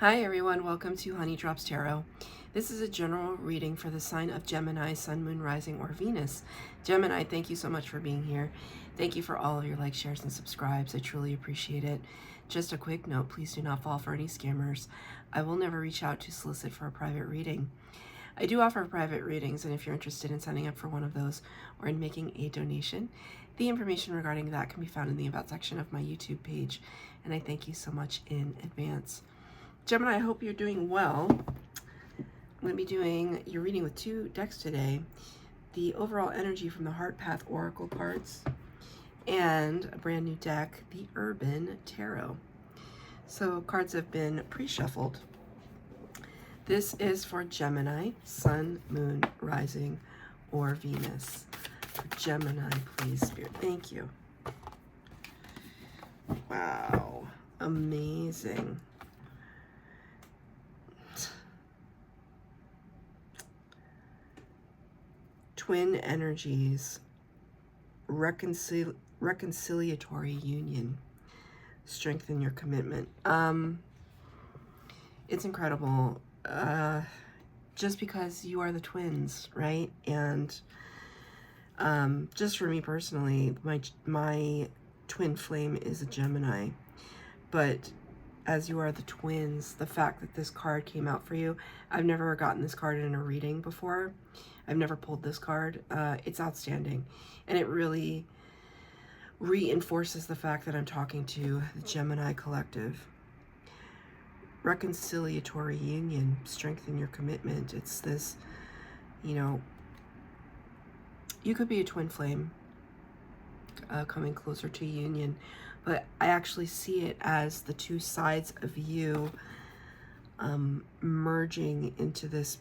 Hi everyone, welcome to Honey Drops Tarot. This is a general reading for the sign of Gemini, Sun, Moon, Rising, or Venus. Gemini, thank you so much for being here. Thank you for all of your likes, shares, and subscribes. I truly appreciate it. Just a quick note, please do not fall for any scammers. I will never reach out to solicit for a private reading. I do offer private readings, and if you're interested in signing up for one of those or in making a donation, the information regarding that can be found in the About section of my YouTube page, and I thank you so much in advance. Gemini, I hope you're doing well. I'm going to be doing your reading with two decks today. The overall energy from the Heart Path Oracle cards and a brand new deck, the Urban Tarot. So cards have been pre-shuffled. This is for Gemini, Sun, Moon, Rising, or Venus. For Gemini, please, Spirit. Thank you. Wow. Amazing. Twin energies, reconciliatory union, strengthen your commitment. It's incredible. Just because you are the twins, right? And just for me personally, my twin flame is a Gemini, but as you are the twins, the fact that this card came out for you, I've never gotten this card in a reading before. I've never pulled this card. It's outstanding. And it really reinforces the fact that I'm talking to the Gemini collective. Reconciliatory union, strengthen your commitment. It's this, you could be a twin flame coming closer to union, but I actually see it as the two sides of you merging into this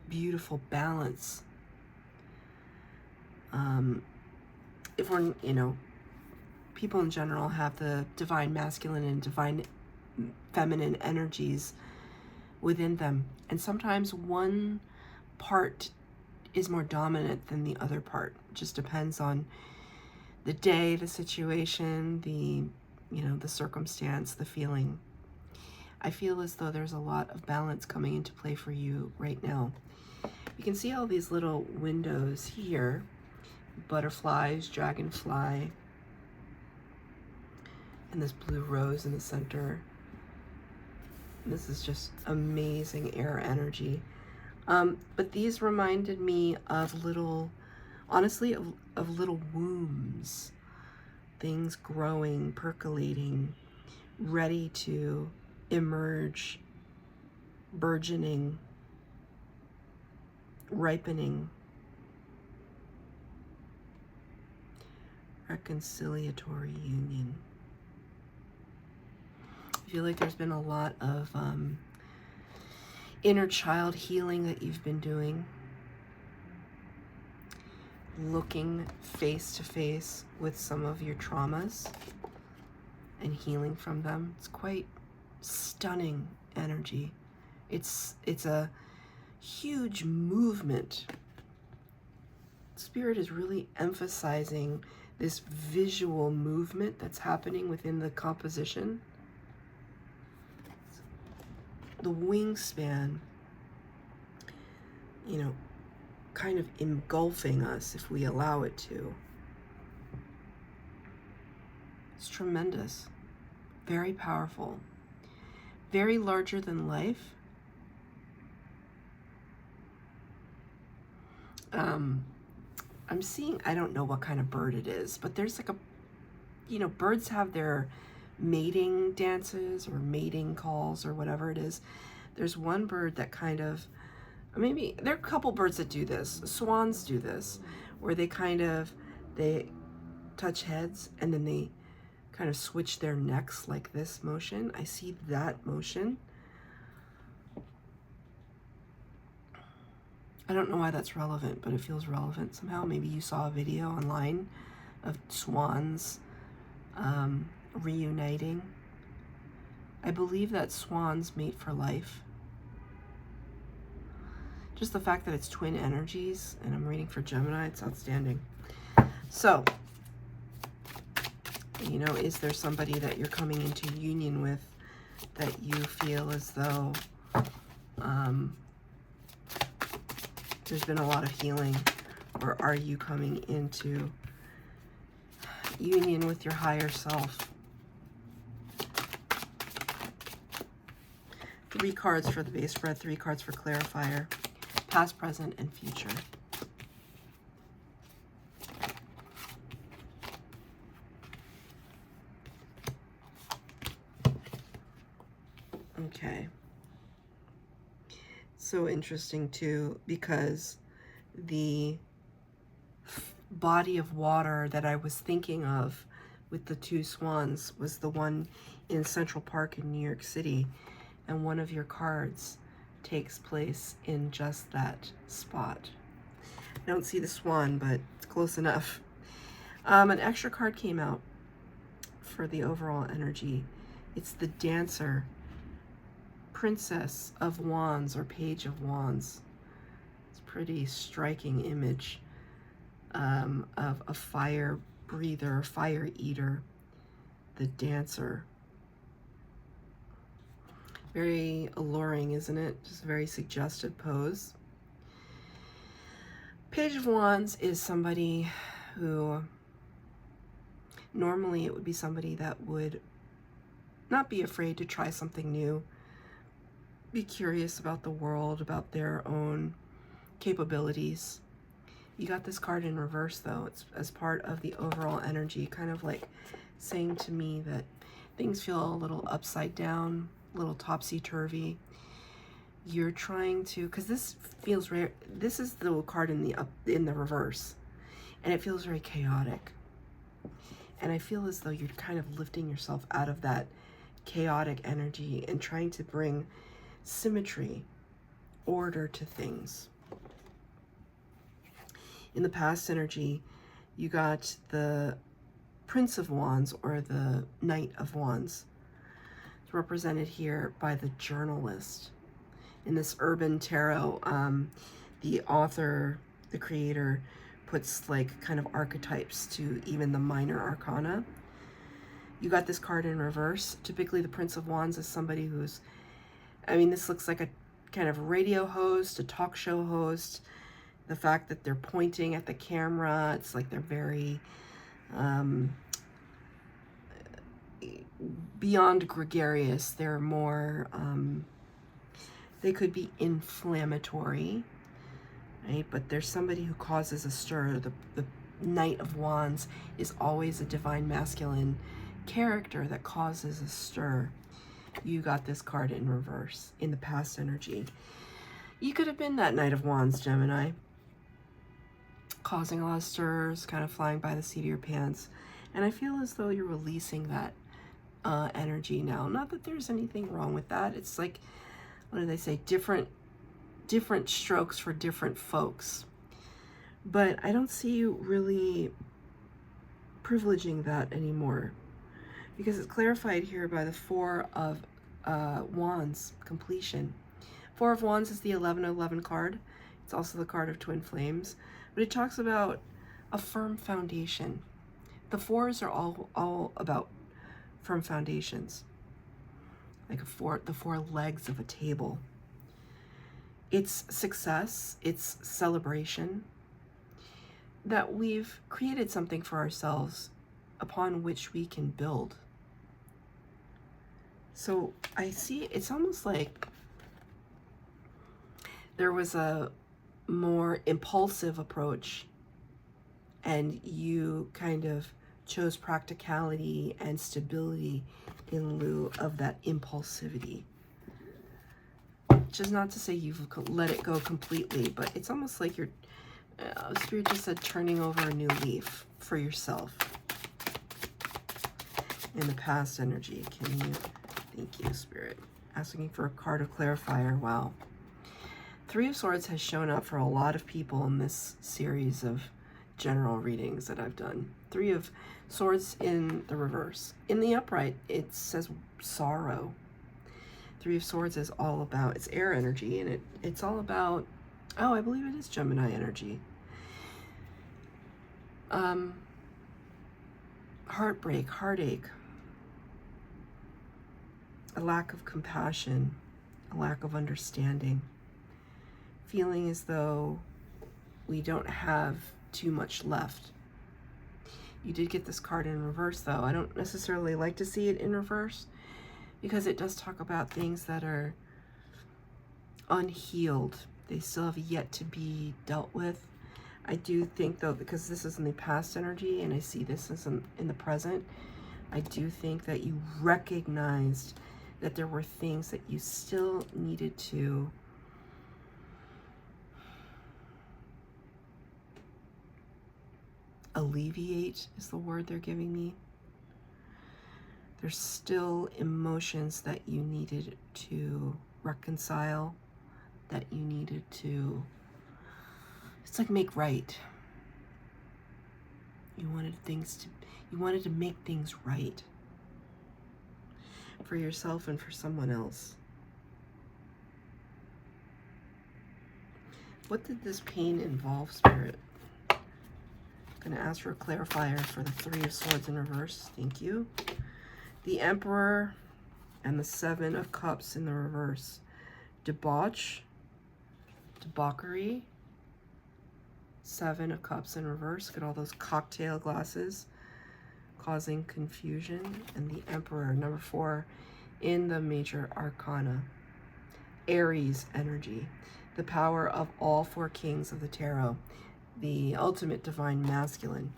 beautiful balance. If we're, people in general have the divine masculine and divine feminine energies within them, and sometimes one part is more dominant than the other part. It just depends on the day, the situation, the circumstance, the feeling. I feel as though there's a lot of balance coming into play for you right now. You can see all these little windows here, butterflies, dragonfly, and this blue rose in the center. This is just amazing air energy. But these reminded me of little, honestly, of little wombs, things growing, percolating, ready to emerge, burgeoning, ripening. Reconciliatory union. I feel like there's been a lot of inner child healing that you've been doing. Looking face to face with some of your traumas and healing from them. It's quite stunning energy. It's a huge movement. Spirit is really emphasizing this visual movement that's happening within the composition. The wingspan, kind of engulfing us if we allow it to. It's tremendous, very powerful, very larger than life. I'm seeing, I don't know what kind of bird it is, but there's like a, birds have their mating dances or mating calls or whatever it is. There's one bird that kind of, maybe there are a couple birds that do this. Swans do this, where they touch heads and then they kind of switch their necks like this motion. I see that motion. I don't know why that's relevant, but it feels relevant somehow. Maybe you saw a video online of swans reuniting. I believe that swans mate for life. Just the fact that it's twin energies, and I'm reading for Gemini, it's outstanding. So, is there somebody that you're coming into union with that you feel as though there's been a lot of healing? Or are you coming into union with your higher self? 3 cards for the base spread, 3 cards for clarifier. Past, present, and future. Okay. So interesting too, because the body of water that I was thinking of with the 2 swans was the one in Central Park in New York City, and one of your cards takes place in just that spot. I don't see the swan, but it's close enough. An extra card came out for the overall energy. It's the Dancer, Princess of Wands or Page of Wands. It's a pretty striking image of a fire breather, fire eater, the Dancer. Very alluring, isn't it? Just a very suggestive pose. Page of Wands is somebody who, normally it would be somebody that would not be afraid to try something new, be curious about the world, about their own capabilities. You got this card in reverse though. It's as part of the overall energy, kind of like saying to me that things feel a little upside down, a little topsy-turvy. You're trying to, because this feels rare. This is the card in the reverse, and it feels very chaotic. And I feel as though you're kind of lifting yourself out of that chaotic energy and trying to bring symmetry, order to things. In the past energy, you got the Prince of Wands or the Knight of Wands. It's represented here by the journalist. In this urban tarot, the author, the creator, puts like kind of archetypes to even the minor arcana. You got this card in reverse. Typically the Prince of Wands is somebody who's, I mean, this looks like a kind of radio host, a talk show host. The fact that they're pointing at the camera, it's like they're very beyond gregarious. They're more, they could be inflammatory, right? But there's somebody who causes a stir. The Knight of Wands is always a divine masculine character that causes a stir. You got this card in reverse in the past energy. You could have been that Knight of Wands, Gemini, causing a lot of stirs, kind of flying by the seat of your pants. And I feel as though you're releasing that energy now. Not that there's anything wrong with that. It's like, what do they say? Different strokes for different folks. But I don't see you really privileging that anymore, because it's clarified here by the 4 of Wands, completion. 4 of Wands is the 1111 card. It's also the card of twin flames, but it talks about a firm foundation. The 4s are all about firm foundations, like the 4 legs of a table. It's success, it's celebration, that we've created something for ourselves upon which we can build. So I see it's almost like there was a more impulsive approach and you kind of chose practicality and stability in lieu of that impulsivity. Which is not to say you've let it go completely, but it's almost like you're, Spirit just said, turning over a new leaf for yourself. In the past energy, can you, thank you, Spirit. Asking for a card of clarifier, wow. 3 of Swords has shown up for a lot of people in this series of general readings that I've done. 3 of Swords in the reverse. In the upright, it says sorrow. 3 of Swords is all about, it's air energy, and it's all about, oh, I believe it is Gemini energy. Heartbreak, heartache. a lack of compassion, a lack of understanding, feeling as though we don't have too much left. You did get this card in reverse, though. I don't necessarily like to see it in reverse because it does talk about things that are unhealed. They still have yet to be dealt with. I do think, though, because this is in the past energy and I see this as in the present, I do think that you recognized that there were things that you still needed to alleviate, is the word they're giving me. There's still emotions that you needed to reconcile, that you needed to, it's like make right. You wanted to make things right for yourself and for someone else. What did this pain involve, Spirit? I'm going to ask for a clarifier for the Three of Swords in reverse. Thank you. The Emperor and the Seven of Cups in the reverse. Debauch, debauchery, Seven of Cups in reverse. Look at all those cocktail glasses causing confusion. And the Emperor, number 4, in the major arcana. Aries energy, the power of all 4 kings of the tarot, the ultimate divine masculine,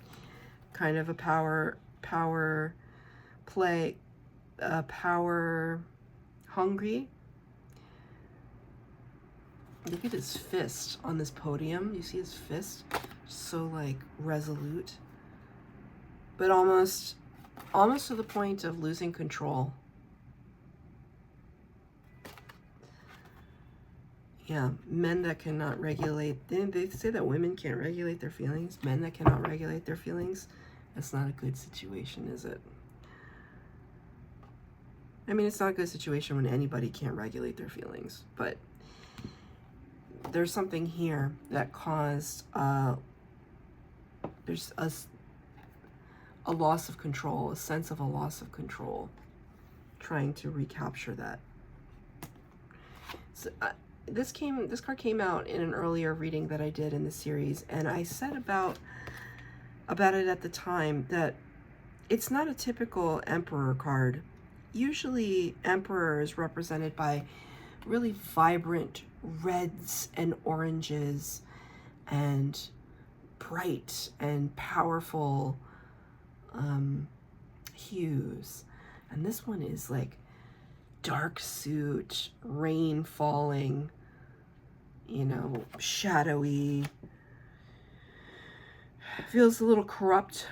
kind of a power play, power hungry. Look at his fist on this podium. You see his fist? So like resolute, but almost to the point of losing control. Yeah, men that cannot regulate, they say that women can't regulate their feelings. Men that cannot regulate their feelings, that's not a good situation, is it? I mean, it's not a good situation when anybody can't regulate their feelings, but there's something here that caused, there's a loss of control, a sense of a loss of control, trying to recapture that. So, this card came out in an earlier reading that I did in the series, and I said about it at the time that it's not a typical Emperor card. Usually Emperor is represented by really vibrant reds and oranges and bright and powerful hues, and this one is like dark suit, rain falling, you know, shadowy, feels a little corrupt,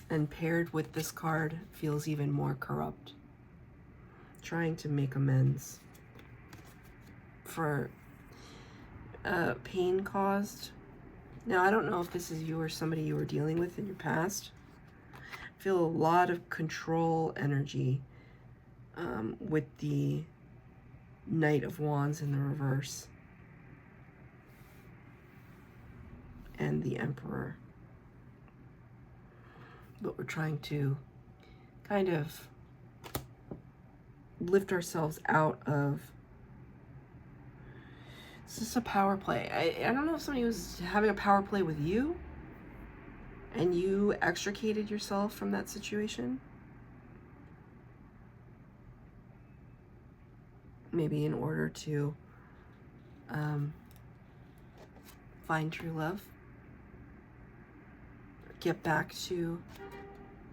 and paired with this card feels even more corrupt, trying to make amends for pain caused. Now, I don't know if this is you or somebody you were dealing with in your past. I feel a lot of control energy with the Knight of Wands in the reverse and the Emperor. But we're trying to kind of lift ourselves out of. It's just a power play. I don't know if somebody was having a power play with you and you extricated yourself from that situation. Maybe in order to find true love. Get back to,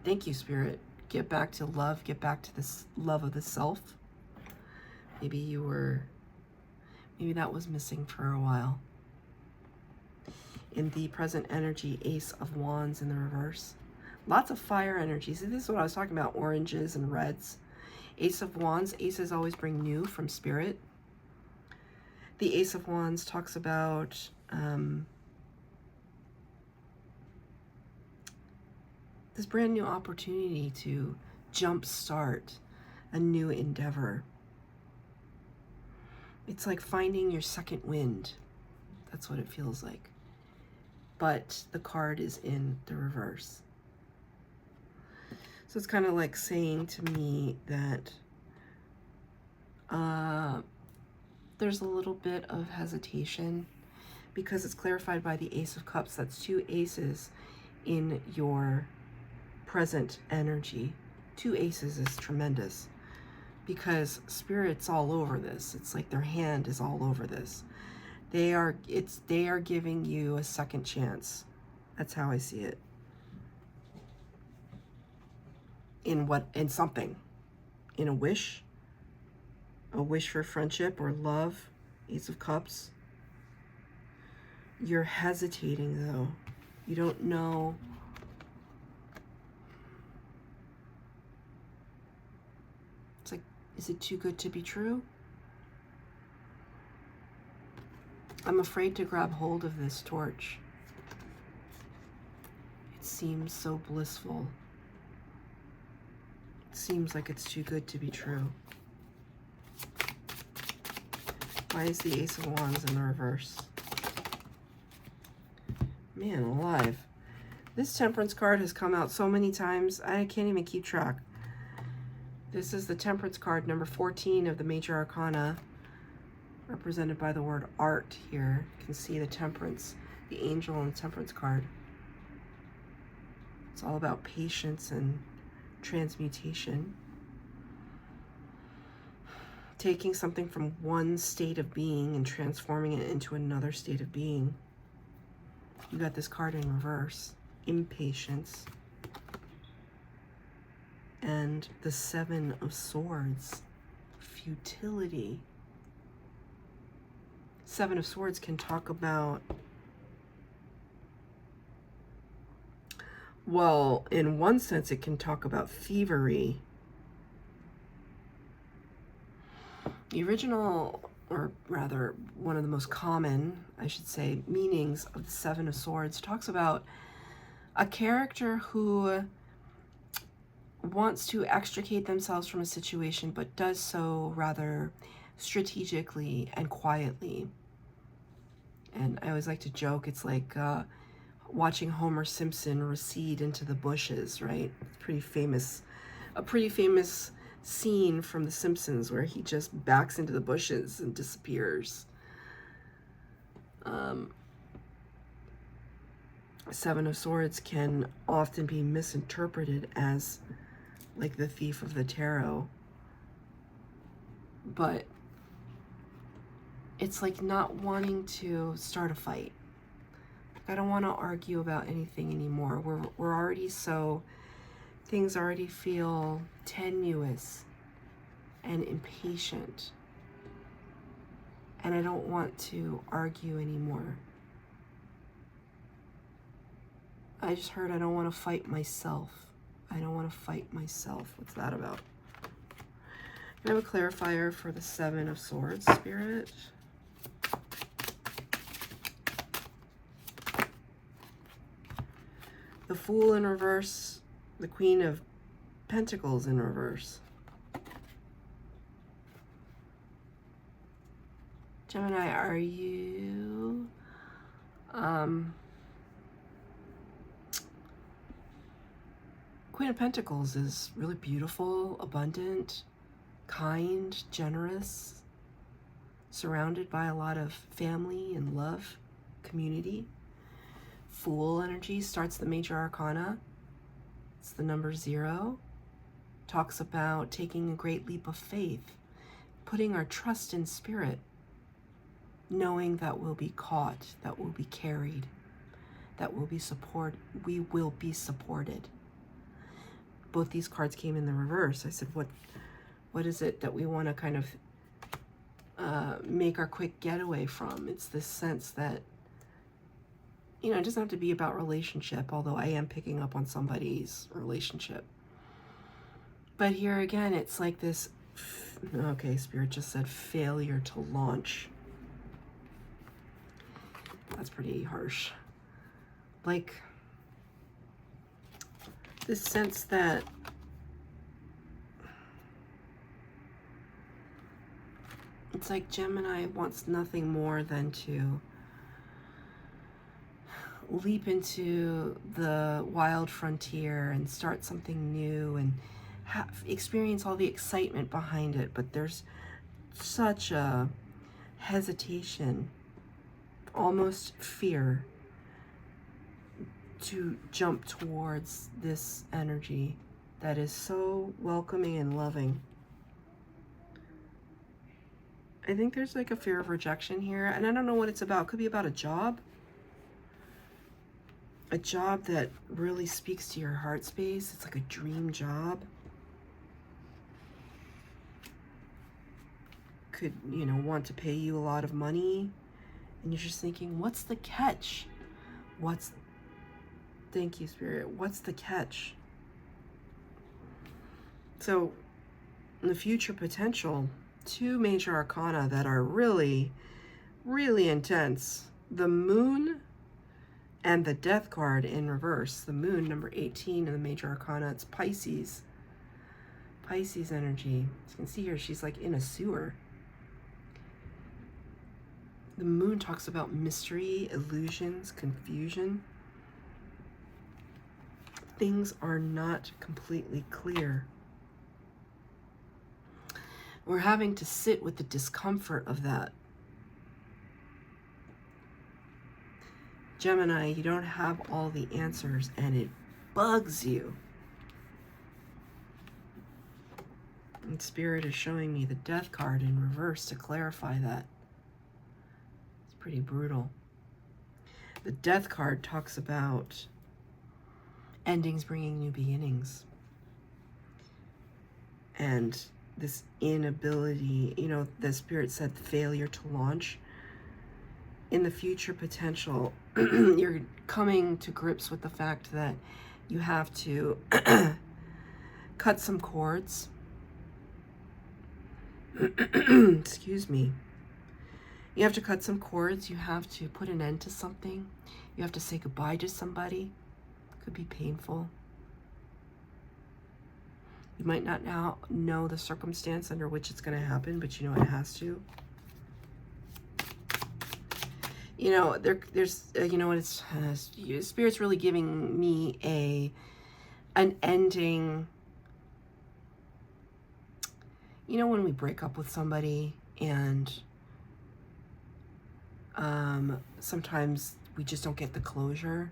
thank you, Spirit. Get back to love. Get back to this love of the self. Maybe that was missing for a while. In the present energy, Ace of Wands in the reverse. Lots of fire energies. This is what I was talking about, oranges and reds. Ace of Wands. Aces always bring new from Spirit. The Ace of Wands talks about this brand new opportunity to jumpstart a new endeavor. It's like finding your second wind. That's what it feels like. But the card is in the reverse. So it's kind of like saying to me that there's a little bit of hesitation because it's clarified by the Ace of Cups. That's 2 aces in your present energy. 2 aces is tremendous because Spirit's all over this. It's like their hand is all over this. They are giving you a second chance. That's how I see it. In something. In a wish for friendship or love. Ace of Cups. You're hesitating though. You don't know. It's like, is it too good to be true? I'm afraid to grab hold of this torch. It seems so blissful. It seems like it's too good to be true. Why is the Ace of Wands in the reverse? Man alive. This Temperance card has come out so many times, I can't even keep track. This is the Temperance card, number 14 of the Major Arcana, represented by the word art here. You can see the Temperance, the angel on the Temperance card. It's all about patience and transmutation. Taking something from one state of being and transforming it into another state of being. You got this card in reverse. Impatience. And the 7 of Swords. Futility. 7 of Swords can talk about, well, in one sense it can talk about thievery. The original, or rather one of the most common, I should say, meanings of the 7 of Swords talks about a character who wants to extricate themselves from a situation but does so rather strategically and quietly. And I always like to joke, it's like watching Homer Simpson recede into the bushes, right? It's a pretty famous scene from The Simpsons where he just backs into the bushes and disappears. 7 of Swords can often be misinterpreted as like the thief of the tarot, but it's like not wanting to start a fight. I don't want to argue about anything anymore. We're already so, things already feel tenuous and impatient. And I don't want to argue anymore. I just heard I don't want to fight myself. I don't want to fight myself. What's that about? Can I have a clarifier for the 7 of Swords, Spirit? The Fool in reverse, the Queen of Pentacles in reverse. Gemini, are you Queen of Pentacles is really beautiful, abundant, kind, generous, surrounded by a lot of family and love, community. Fool energy starts the Major Arcana. It's the number 0. Talks about taking a great leap of faith, putting our trust in Spirit, knowing that we'll be caught, that we'll be carried, that we'll be supported. We will be supported. Both these cards came in the reverse. I said, what is it that we want to kind of make our quick getaway from? It's this sense that, you know, it doesn't have to be about relationship, although I am picking up on somebody's relationship. But here again, it's like this, okay, Spirit just said failure to launch. That's pretty harsh. Like, this sense that it's like Gemini wants nothing more than to leap into the wild frontier and start something new and experience all the excitement behind it, but there's such a hesitation, almost fear, to jump towards this energy that is so welcoming and loving. I think there's like a fear of rejection here, and I don't know what it's about. It could be about a job that really speaks to your heart space. It's like a dream job. Could, you know, want to pay you a lot of money, and you're just thinking, what's the catch? Thank you, Spirit. What's the catch? So, in the future potential, 2 major arcana that are really, really intense. The Moon and the Death card in reverse. The Moon, number 18 in the major arcana, it's Pisces. Pisces energy. As you can see here, she's like in a sewer. The Moon talks about mystery, illusions, confusion. Things are not completely clear. We're having to sit with the discomfort of that. Gemini, you don't have all the answers, and it bugs you. And Spirit is showing me the Death card in reverse to clarify that. It's pretty brutal. The Death card talks about endings bringing new beginnings. And this inability, you know, the Spirit said failure to launch. In the future potential, you're coming to grips with the fact that you have to cut some cords. Excuse me. You have to cut some cords. You have to put an end to something. You have to say goodbye to somebody. It could be painful. You might not now know the circumstance under which it's going to happen, but you know it has to. You know, there's, you know what, it's, Spirit's really giving me an ending. You know, when we break up with somebody and sometimes we just don't get the closure.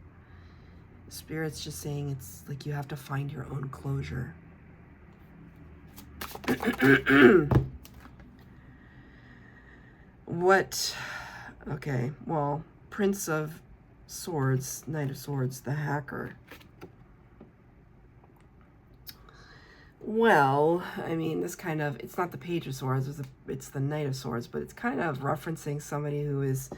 Spirit's just saying it's like you have to find your own closure. What? Okay, well, Prince of Swords, Knight of Swords, the hacker. Well, I mean, this kind of, it's not the Page of Swords, it's the Knight of Swords, but it's kind of referencing somebody who is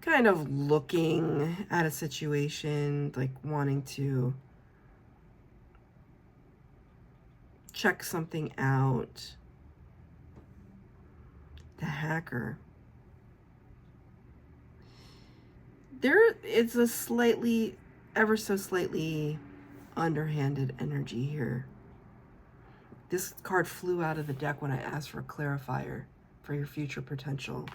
kind of looking at a situation, like wanting to check something out. The hacker. There is a slightly, ever so slightly underhanded energy here. This card flew out of the deck when I asked for a clarifier for your future potential.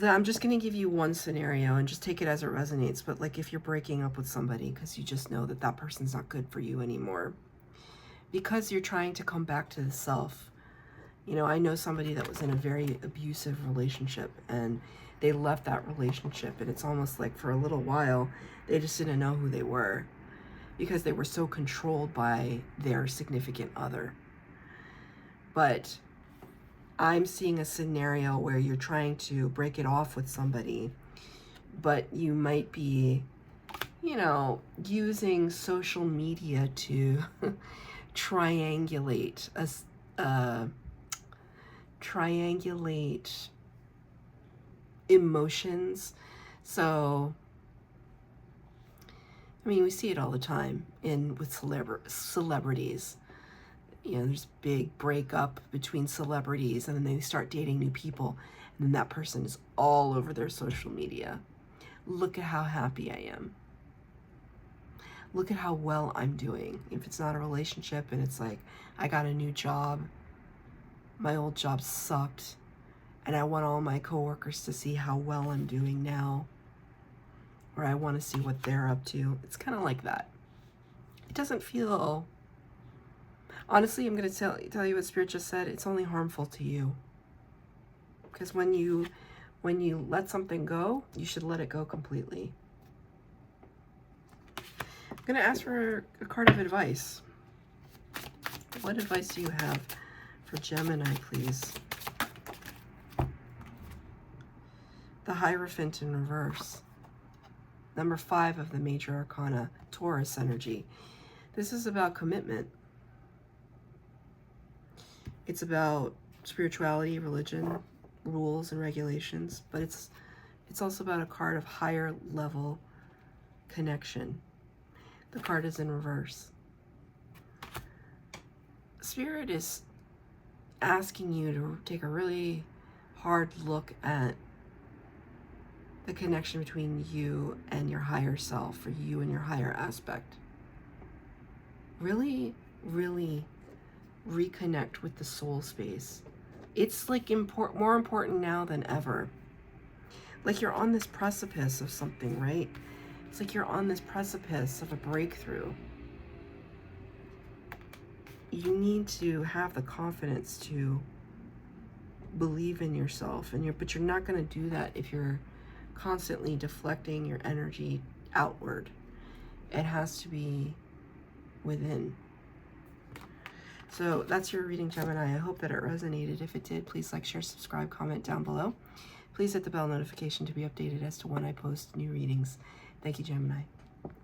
I'm just going to give you one scenario and just take it as it resonates. But like if you're breaking up with somebody because you just know that that person's not good for you anymore. Because you're trying to come back to the self. You know, I know somebody that was in a very abusive relationship and they left that relationship, and it's almost like for a little while they just didn't know who they were because they were so controlled by their significant other. But I'm seeing a scenario where you're trying to break it off with somebody, but you might be, you know, using social media to triangulate emotions. So, I mean, we see it all the time with celebrities. You know, there's big breakup between celebrities, and then they start dating new people, and then that person is all over their social media. Look at how happy I am. Look at how well I'm doing. If it's not a relationship and it's like, I got a new job, my old job sucked, and I want all my coworkers to see how well I'm doing now, or I want to see what they're up to. It's kind of like that. It doesn't feel, honestly, I'm going to tell you what Spirit just said. It's only harmful to you. Because when you let something go, you should let it go completely. I'm going to ask for a card of advice. What advice do you have for Gemini, please? The Hierophant in reverse. Number 5 of the major arcana, Taurus energy. This is about commitment. It's about spirituality, religion, rules and regulations, but it's also about a card of higher level connection. The card is in reverse. Spirit is asking you to take a really hard look at the connection between you and your higher self, or you and your higher aspect. Really, really reconnect with the soul space. It's like more important now than ever. Like you're on this precipice of something, right? It's like you're on this precipice of a breakthrough. You need to have the confidence to believe in yourself, but you're not going to do that if you're constantly deflecting your energy outward. It has to be within. So that's your reading, Gemini. I hope that it resonated. If it did, please like, share, subscribe, comment down below. Please hit the bell notification to be updated as to when I post new readings. Thank you, Gemini.